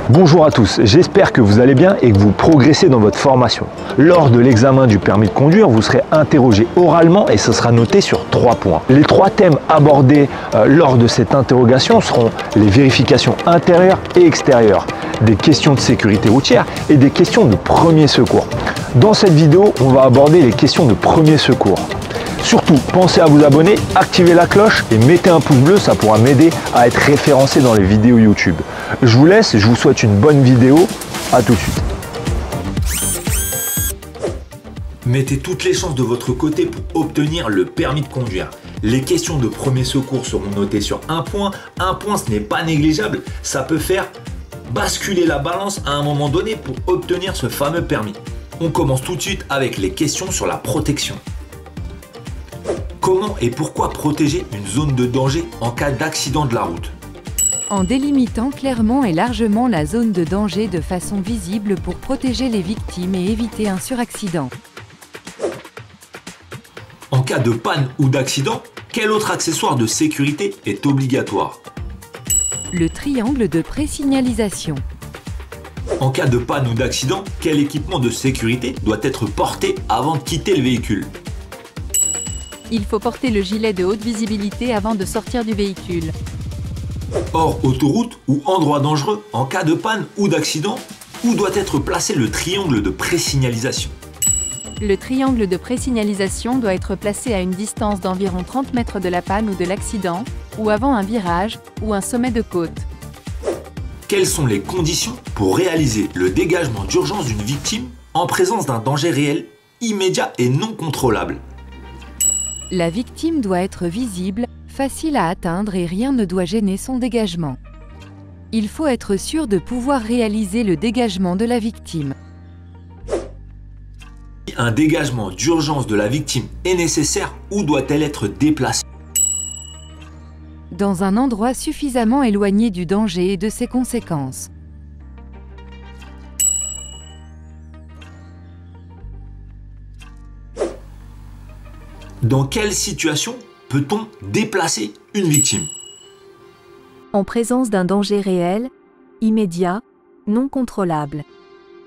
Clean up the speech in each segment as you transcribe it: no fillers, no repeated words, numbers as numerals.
Bonjour à tous, j'espère que vous allez bien et que vous progressez dans votre formation. Lors de l'examen du permis de conduire, vous serez interrogé oralement et ce sera noté sur 3 points. Les 3 thèmes abordés lors de cette interrogation seront les vérifications intérieures et extérieures, des questions de sécurité routière et des questions de premier secours. Dans cette vidéo, on va aborder les questions de premier secours. Surtout, pensez à vous abonner, activez la cloche et mettez un pouce bleu, ça pourra m'aider à être référencé dans les vidéos YouTube. Je vous laisse, je vous souhaite une bonne vidéo, à tout de suite. Mettez toutes les chances de votre côté pour obtenir le permis de conduire. Les questions de premier secours seront notées sur 1 point. 1 point, ce n'est pas négligeable, ça peut faire basculer la balance à un moment donné pour obtenir ce fameux permis. On commence tout de suite avec les questions sur la protection. Comment et pourquoi protéger une zone de danger en cas d'accident de la route? En délimitant clairement et largement la zone de danger de façon visible pour protéger les victimes et éviter un suraccident. En cas de panne ou d'accident, quel autre accessoire de sécurité est obligatoire? Le triangle de présignalisation. En cas de panne ou d'accident, quel équipement de sécurité doit être porté avant de quitter le véhicule? Il faut porter le gilet de haute visibilité avant de sortir du véhicule. Hors autoroute ou endroit dangereux, en cas de panne ou d'accident, où doit être placé le triangle de présignalisation? Le triangle de présignalisation doit être placé à une distance d'environ 30 mètres de la panne ou de l'accident, ou avant un virage ou un sommet de côte. Quelles sont les conditions pour réaliser le dégagement d'urgence d'une victime en présence d'un danger réel, immédiat et non contrôlable? La victime doit être visible, facile à atteindre et rien ne doit gêner son dégagement. Il faut être sûr de pouvoir réaliser le dégagement de la victime. Un dégagement d'urgence de la victime est nécessaire, où doit-elle être déplacée? Dans un endroit suffisamment éloigné du danger et de ses conséquences. Dans quelle situation peut-on déplacer une victime? En présence d'un danger réel, immédiat, non contrôlable.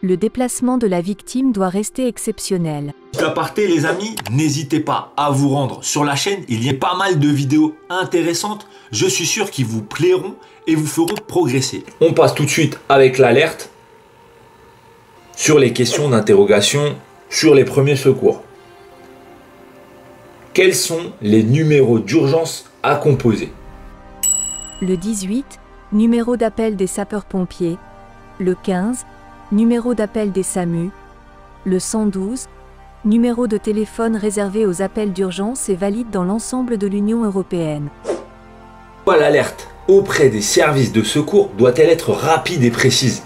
Le déplacement de la victime doit rester exceptionnel. Petit aparté les amis, n'hésitez pas à vous rendre sur la chaîne, il y a pas mal de vidéos intéressantes, je suis sûr qu'ils vous plairont et vous feront progresser. On passe tout de suite avec l'alerte sur les questions d'interrogation sur les premiers secours. Quels sont les numéros d'urgence à composer? Le 18, numéro d'appel des sapeurs-pompiers. Le 15, numéro d'appel des SAMU. Le 112, numéro de téléphone réservé aux appels d'urgence et valide dans l'ensemble de l'Union européenne. L'alerte auprès des services de secours doit-elle être rapide et précise?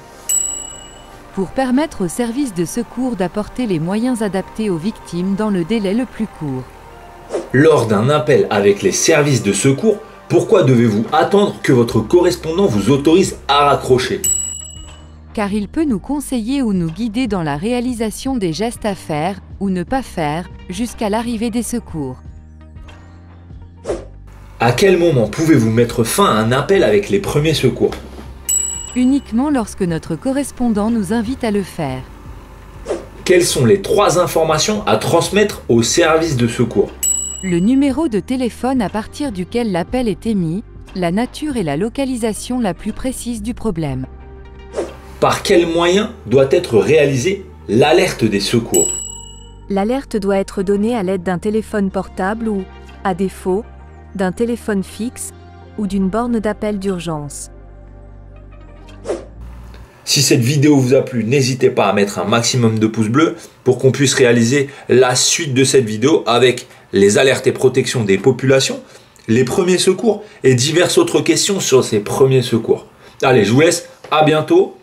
Pour permettre aux services de secours d'apporter les moyens adaptés aux victimes dans le délai le plus court. Lors d'un appel avec les services de secours, pourquoi devez-vous attendre que votre correspondant vous autorise à raccrocher? Car il peut nous conseiller ou nous guider dans la réalisation des gestes à faire ou ne pas faire jusqu'à l'arrivée des secours. À quel moment pouvez-vous mettre fin à un appel avec les premiers secours? Uniquement lorsque notre correspondant nous invite à le faire. Quelles sont les 3 informations à transmettre aux services de secours? Le numéro de téléphone à partir duquel l'appel est émis, la nature et la localisation la plus précise du problème. Par quel moyen doit être réalisée l'alerte des secours? L'alerte doit être donnée à l'aide d'un téléphone portable ou, à défaut, d'un téléphone fixe ou d'une borne d'appel d'urgence. Si cette vidéo vous a plu, n'hésitez pas à mettre un maximum de pouces bleus pour qu'on puisse réaliser la suite de cette vidéo avec les alertes et protections des populations, les premiers secours et diverses autres questions sur ces premiers secours. Allez, je vous laisse, à bientôt.